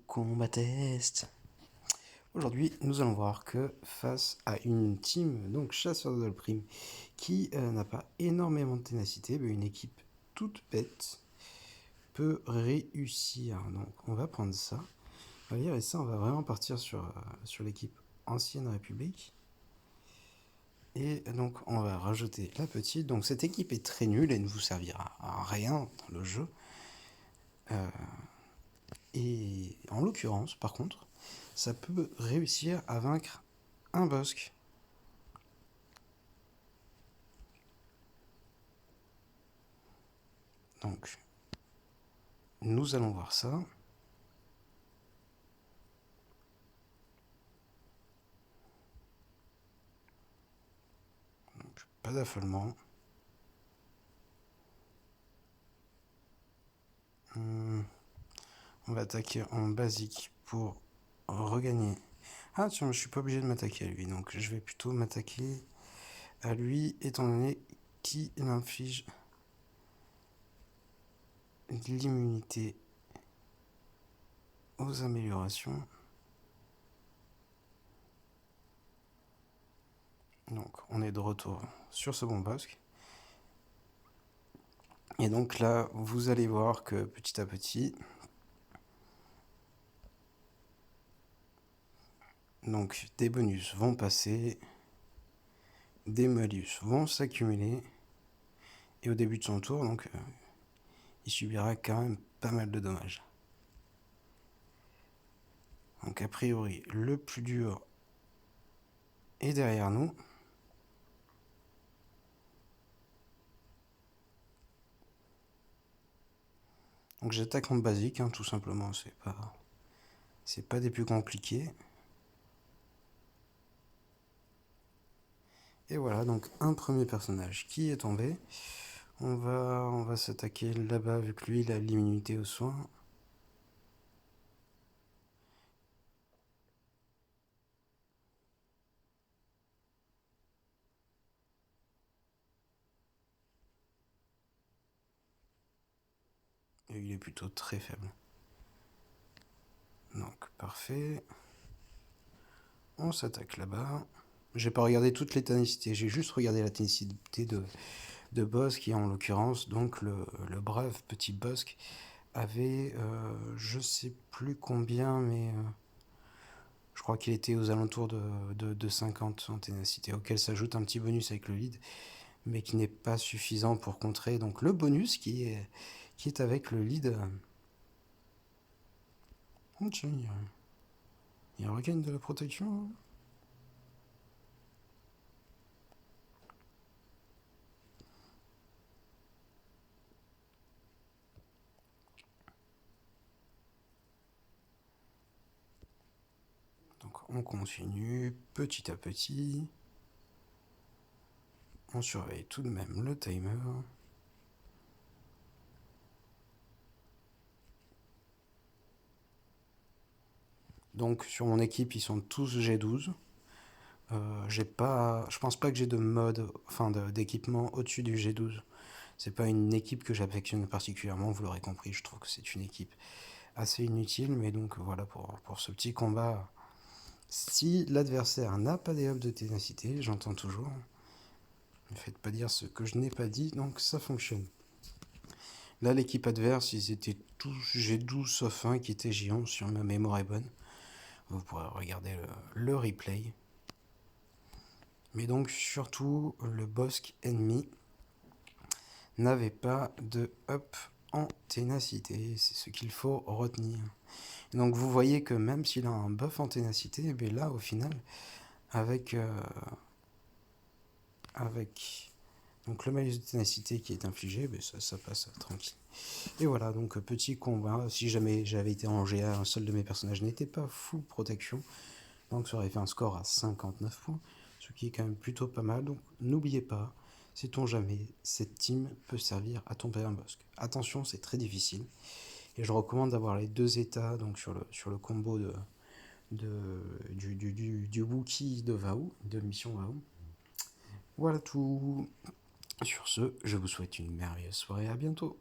Combat test. Aujourd'hui, nous allons voir que face à une team, donc chasseur de Dolprime, qui n'a pas énormément de ténacité, une équipe toute bête peut réussir. Donc on va prendre ça, on va lire, et ça on va vraiment partir sur l'équipe Ancienne République. Et donc on va rajouter la petite. Donc cette équipe est très nulle et ne vous servira à rien dans le jeu. Et en l'occurrence, par contre, ça peut réussir à vaincre un bosque. Donc, nous allons voir ça. Donc, pas d'affolement. On va attaquer en basique pour regagner. Ah tiens, je suis pas obligé de m'attaquer à lui, donc je vais plutôt m'attaquer à lui, étant donné qu'il inflige l'immunité aux améliorations. Donc on est de retour sur ce bon bosque. Et donc là, vous allez voir que petit à petit, donc des bonus vont passer, des malus vont s'accumuler, et au début de son tour, donc il subira quand même pas mal de dommages. Donc a priori, le plus dur est derrière nous. Donc j'attaque en basique, tout simplement, c'est pas des plus compliqués. Et voilà, donc un premier personnage qui est tombé. On va s'attaquer là-bas, vu que lui, il a l'immunité aux soins. Et il est plutôt très faible. Donc parfait. On s'attaque là-bas. J'ai pas regardé toute les ténacité, j'ai juste regardé la ténacité de Bosque, qui en l'occurrence, donc le brave petit Bosque, avait je sais plus combien, mais je crois qu'il était aux alentours de 50 en ténacité, auquel s'ajoute un petit bonus avec le lead, mais qui n'est pas suffisant pour contrer donc le bonus qui est avec le lead. Oh tiens, il regagne de la protection. Donc on continue petit à petit. On surveille tout de même le timer. Donc sur mon équipe, ils sont tous G12. Je pense pas que j'ai de mode, enfin d'équipement au-dessus du G12. C'est pas une équipe que j'affectionne particulièrement, vous l'aurez compris. Je trouve que c'est une équipe assez inutile, mais donc voilà pour ce petit combat. Si l'adversaire n'a pas des hubs de ténacité, j'entends toujours. Ne faites pas dire ce que je n'ai pas dit, donc ça fonctionne. Là, l'équipe adverse, ils étaient tous G12 sauf un qui était J11, si ma mémoire est bonne. Vous pourrez regarder le replay. Mais donc, surtout, le bosque ennemi n'avait pas de up en ténacité. C'est ce qu'il faut retenir. Et donc, vous voyez que même s'il a un buff en ténacité, eh là, au final, avec donc le malus de ténacité qui est infligé, ça passe tranquille. Et voilà, donc petit combat. Si jamais j'avais été en GA, un seul de mes personnages n'était pas full protection, donc ça aurait fait un score à 59 points, ce qui est quand même plutôt pas mal. Donc n'oubliez pas, sait-on jamais, cette team peut servir à tomber un bosque. Attention, c'est très difficile, et je recommande d'avoir les deux états donc sur le combo du Wookie de Vaou, de mission Vaou. Voilà tout. Sur ce, je vous souhaite une merveilleuse soirée, à bientôt.